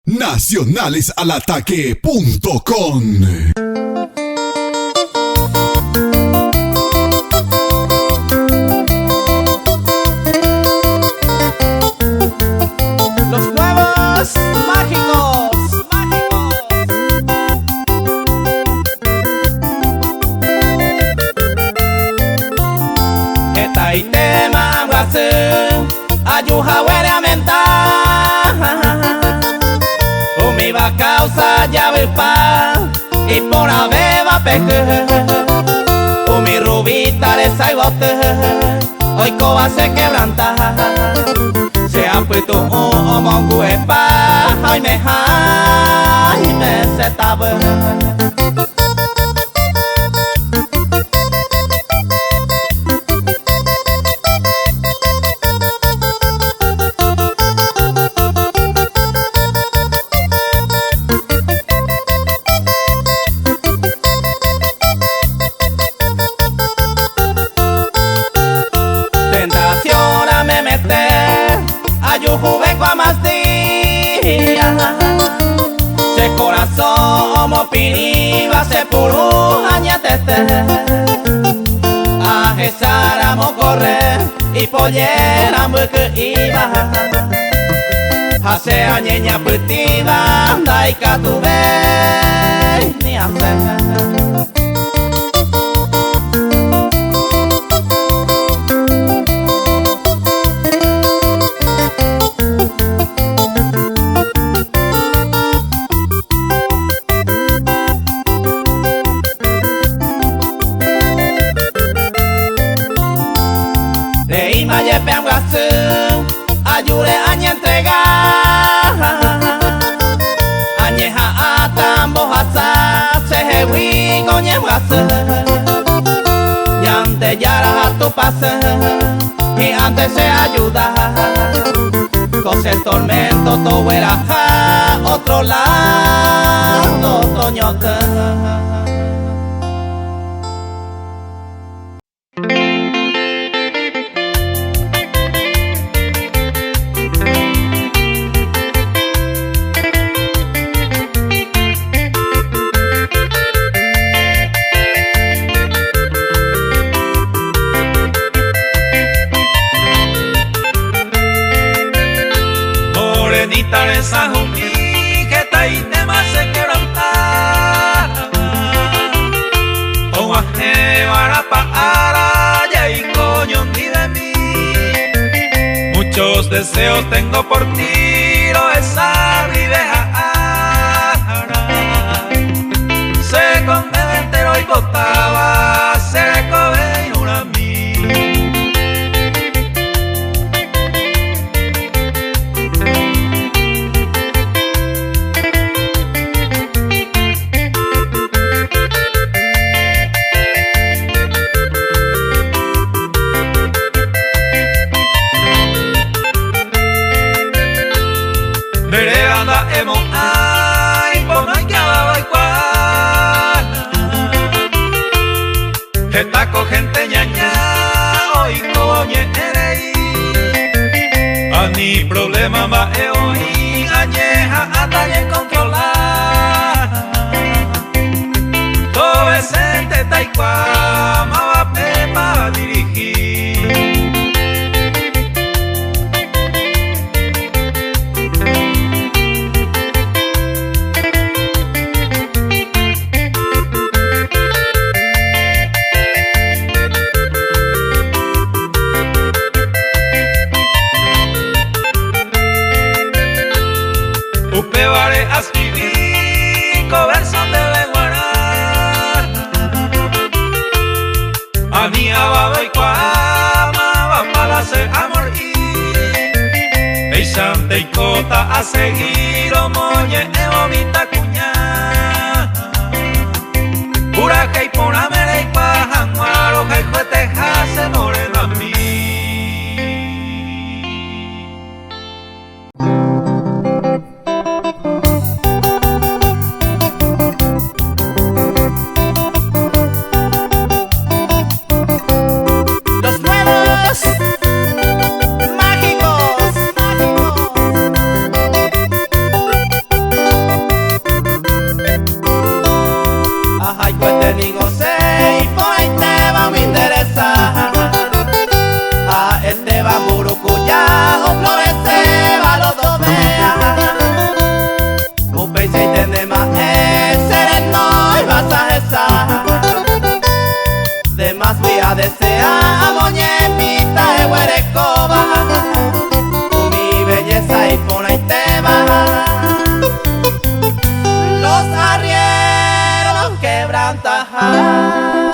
Nacionalesalataque.com. Los huevos mágicos, mágicos. Eta itema guasu, ayuja huele a menta. Umi va causa llave pa y por ave va peque. Umi rubita le saigote, hoy coba se quebranta. Se ha puesto un monguepa, ay me se tabe. Tentación a me meter, ayujuve con más días. Se corazón mo piriba se puru añatete. A jesara mo correr y pollera mo que iba. Hace añeña putiva, daika tuve ni hacer. Ayure añe entregar añeja atambo hasa sehewi goñe guase y antes ya a tu pase y antes se ayuda cose el tormento to hueraja otro lado toñota. Esa jumí que taitema se quebranta o aje para ya y coño ni de mí. Muchos deseos tengo por ti, lo esa ribeja se come entero y botaba se come una mí. Esta gente ñaña hoy coñe erei ani problema va hoy añeja hasta bien controlar todo ese te taikwa ma va pepa dirigir. Upevare asvivi coverson de guarar Ania baba y cuama va para hacer amor y Eisante y cota a seguir o moñe e vomita cuña Pura que y pona mere y pajan guaro que y juete jase moreno a mí. Mágicos, mágicos. aguantar.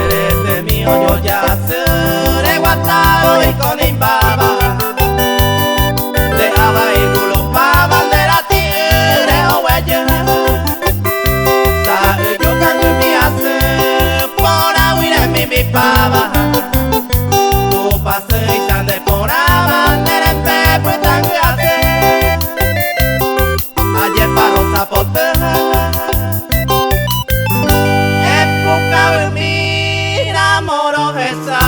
Desde mío yo ya seré guatado y con imbaba. Dejaba ir culo pa' bandera tigre o huella. Sabe yo cuando me hace por agüir en mi pava. Tu pase y sande por a bandera en pepo y tan que hace. Ayer para los zapotes. Época de mi enamoro esa.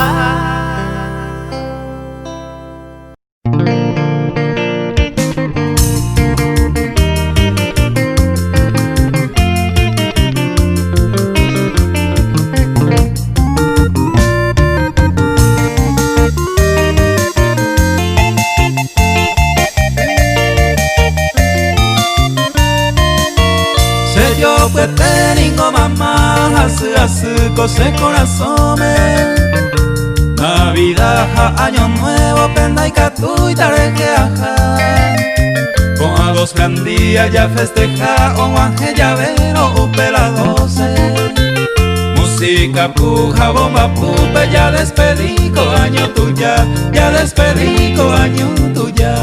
Se yo pues tengo mamá, hace cose corazón. Navidad, año nuevo, penda y catu y tarequeaja. Con a dos grandes ya festeja, o ángel llavero, upela 12. Música puja, bomba pupe, ya despedí con año tuya, ya despedí con año tuya.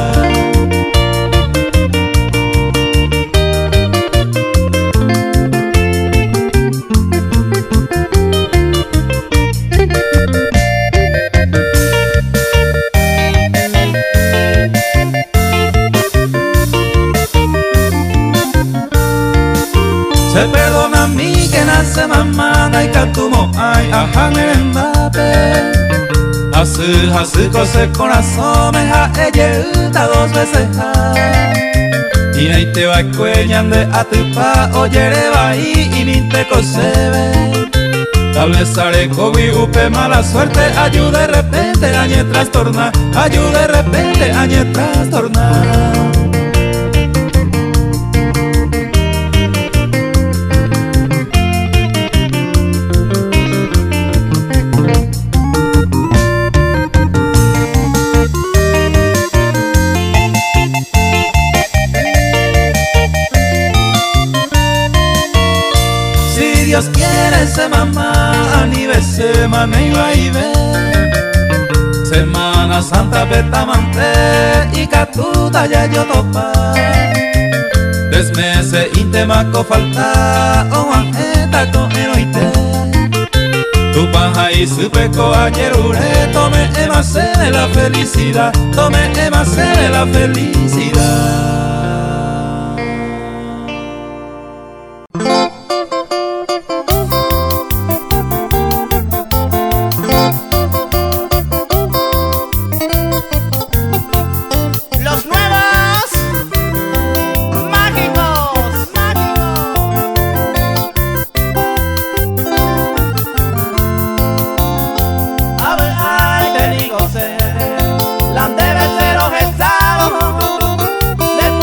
Se perdona a mí que nace mamá, y catumo ay ajan el embape. Hace cose corazón, me ja ella 2 veces ja. Y ahí te va cuellan de atupa, oyere va y mi te cosebe. Tablezare cobi upe mala suerte, ayuda de repente añe trastorna, ayuda de repente añe trastorna. Dios quiere se mamá, aniversario semana iba y ve. Semana Santa petamante y catuta ya yo topa. 3 meses intemaco falta o anjeta con eroite. Tu paja y su peco ayer ure, tome emase de la felicidad, tome emase de la felicidad. Del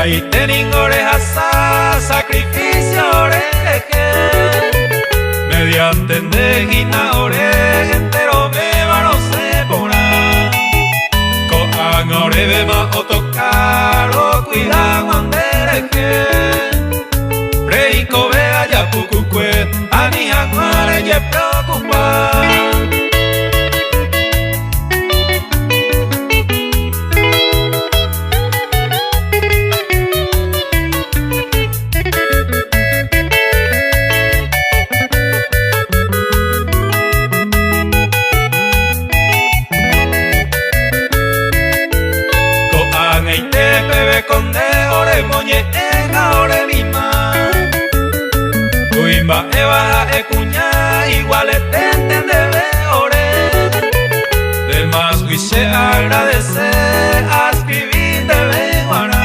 Yaitenin orejasa sacrificio oreje mediante ndegina oreje entero beba no se pora koan orebema otokaro cuidan andereje reiko vea ya pucucue ani aguare ye preocupa. Moñe ega ore mima Uimba eva ecuña igual etenten debe ore De más huiche agradece a escribir debe guará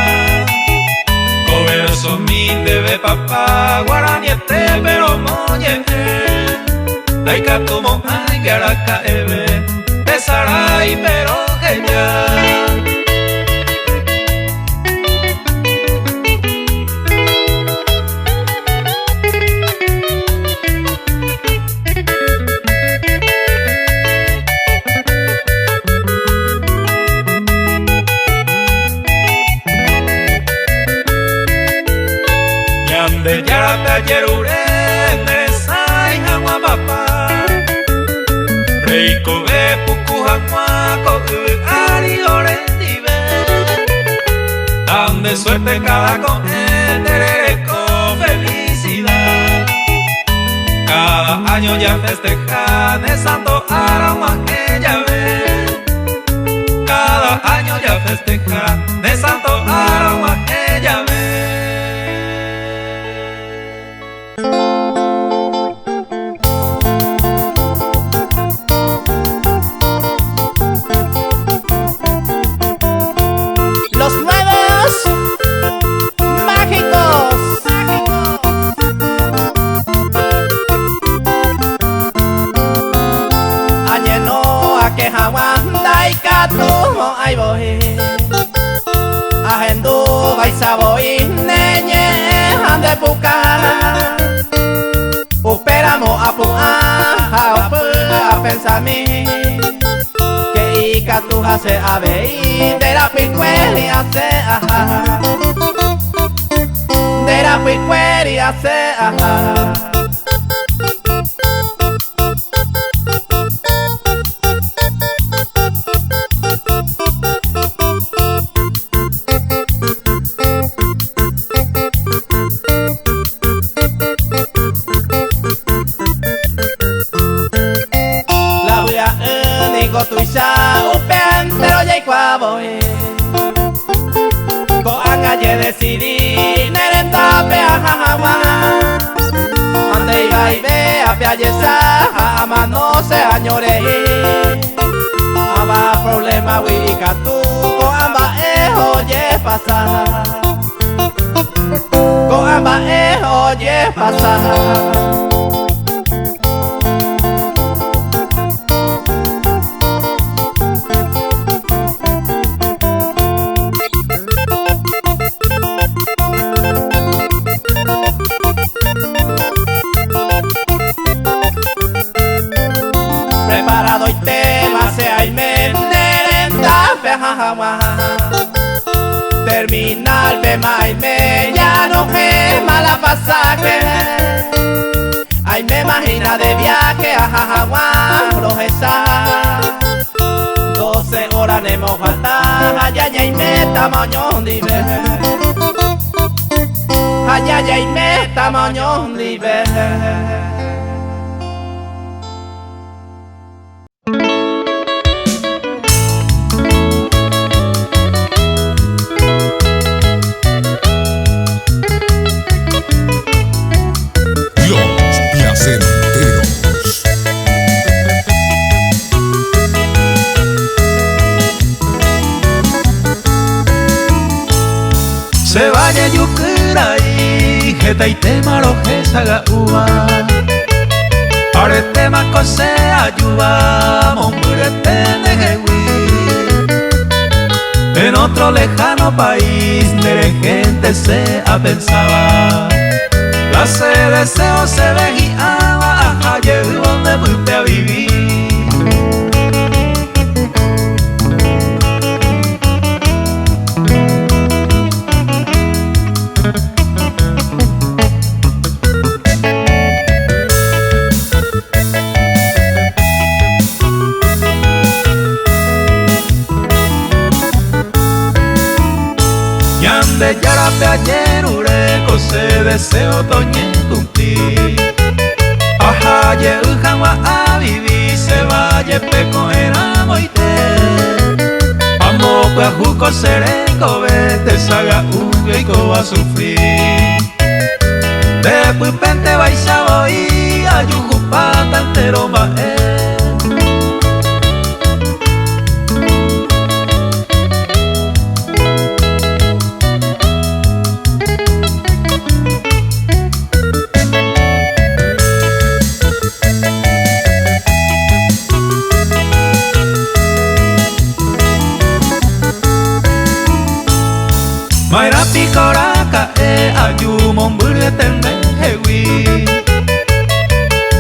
Coverso min debe papá guaraniete pero moñe Daika tumo ay que araca eve Pesaray pero que ya de yarata yerure nesai hangwa papa reiko be puku hangwa koku ari ore dive tan de suerte cada con con felicidad cada año ya festeja de santo aroma que ya ve cada año ya festeja de santo aroma que ya ve. Los nuevos mágicos. Ayeno a que hawanda y katumo ay bohi. Ajendu baisa bohi neñe ande puka. Uperamo a pensar mi. Tu hace ave de la picueria se ajá de la picueria se ajá. La voy a unigo tu isa pero ya boy ko angaye decidí nerenta pe ajawa ande iba y ve a piayesa ama no se añore aba problema wika tu ko amba oye pasar ko amba oye pasar. Preparado y tema sea y merenda pejawa terminal pema y me ya no es mala pasaje ay me imagina de viaje a Jajaguá rojesa 12 horas ne mojata ayaya y me tamaño dive ayaya y me tamaño dive. Se vaya yukurai, jeta y tema lo que saga ua. Arete mako se ayuda, momurete negewi. En otro lejano país de gente se pensaba, clase de deseo se veía ayer donde fuiste a vivir. De yarape ayer ureko se deseo toñe cumplir. Aja ye ujanwa a vivir se vaya peco era moite. Amo pues juco sereco vete saga uge y co a sufrir. Después pente vais a voy a yujupata entero mae. Maira picoraka ayumon burgetende hewi.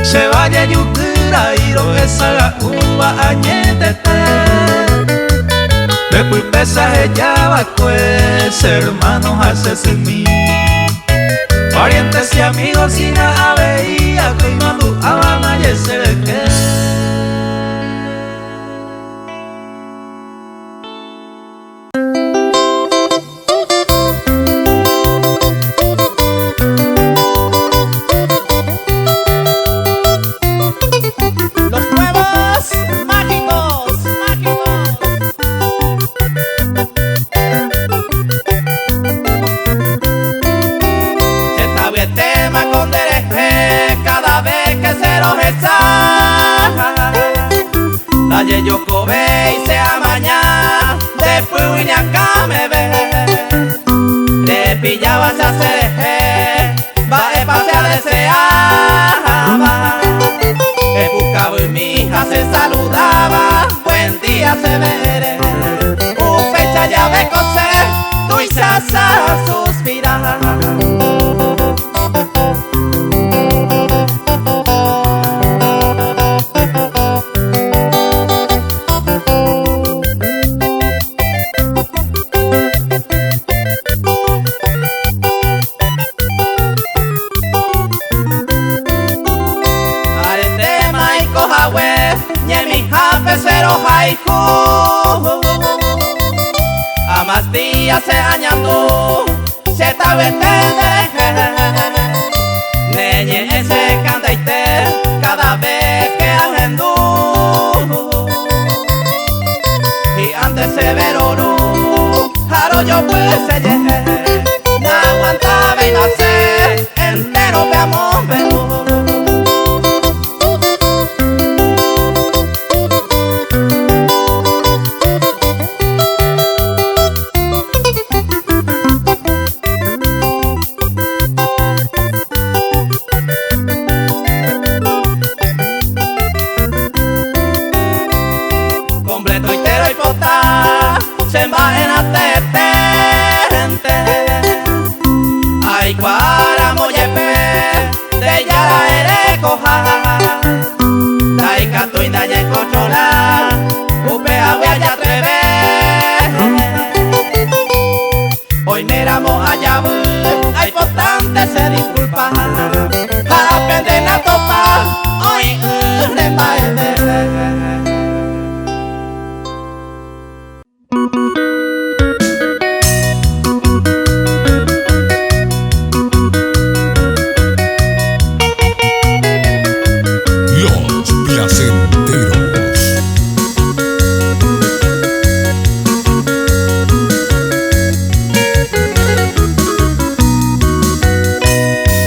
Se vaya yukura iro esaga uva añetete. Después pesaje ya va pues hermanos hace sin mí. Parientes y amigos sin nada veía que mandu habana y ese de que. La yo cobe y se amaña, después vine acá me ve. Le pillabas a cereje, va a pasear deseaba. El buscaba y mi hija se saludaba, buen día se veré. Fecha ya ve coser, tu y sasa suspirar. A más días se añando, se tabetende. Neñe ese cantaite cada vez que agendo. Y antes se veroro, jaro yo pues se llegué. No aguantaba y no sé, entero veamos velo. Se imagina tetente. Ay, cuara moyepe, de yara ere coja. Dai canto y dañe controla, upe agua ya atreve. Hoy miramos allá, ay, potente se disculpa. Aprenden a topar, hoy repaede.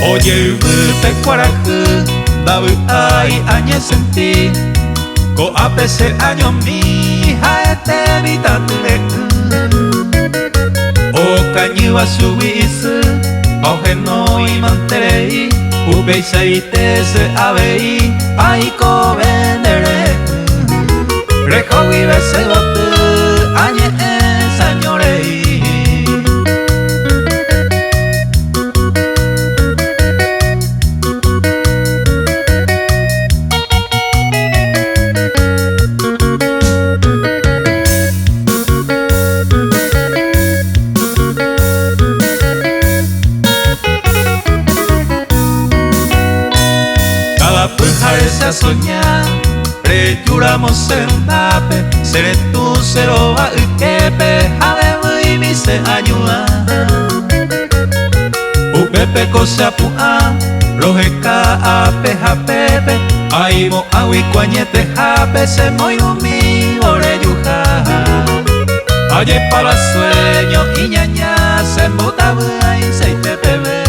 Oye, te cuaraku, dabu ay añe senti, ko apese año mi haete vitatule. O cañiwa subis, oje no y manterei, ube seite se abei, ay ko vendere. Rejo vive se bote, añe es añe. soñar rejuramos sendape seré tu seroba ukepe jave mi se ayuda upepe cosa pua rojeka ape japepe aimo awi cuañete jape se moirumi oreyuja aye para sueño y ñaña se embotaba y se pepe.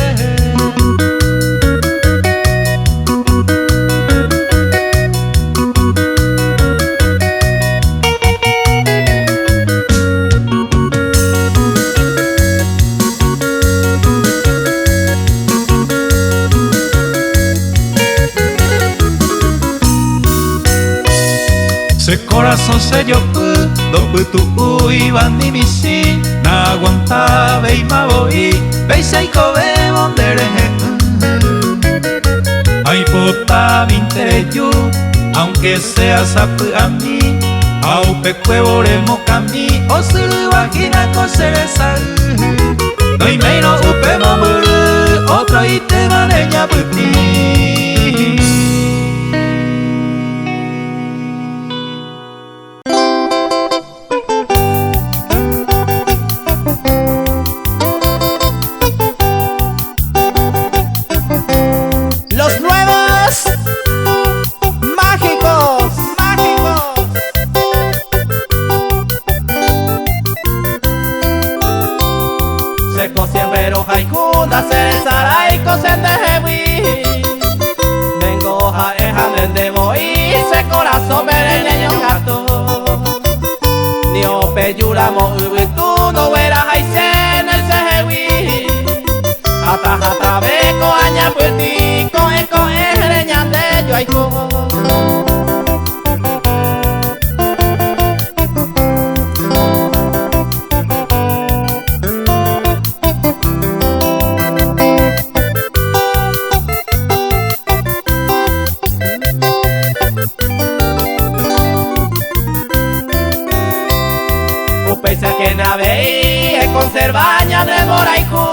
Se corazón se yo dopu tu iban ni misi na aguantaba y ma voy veis ay kobe bondere ay pota mi intereyu aunque sea sapu a mí au pecue boremo cami o suru vagina coseresa no y meino upe mamuru otro y te maneña puti. Pero haiku da ser saraiko sendehewi vengo a de voy se corazón bereño gato ni ope yuramo ubitu no era haisen el sehewi hata beko aña puti ko ereñande yo aiko Pese a que navei e conservaña de moraiku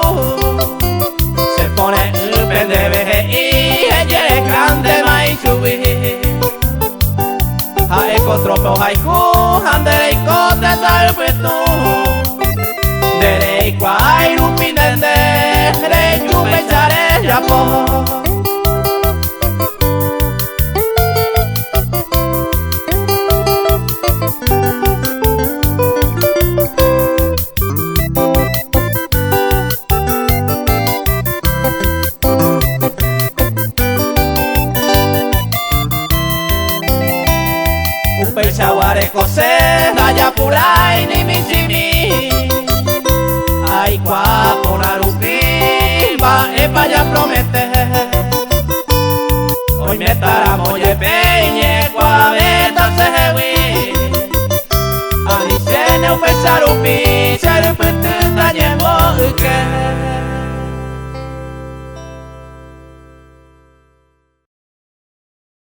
se pone el pendebeje y ella grande mai chubi a eco tropo haiku andere ikote salpetu dere ikuai ruminende re chupe chare japo. Chaguare cose daya purai ni michimi ay kwa ponarupi va e vaya promete hoy me taramo ye peñe kwa beta sewi ani se ne upesarupi se repete dañe mo que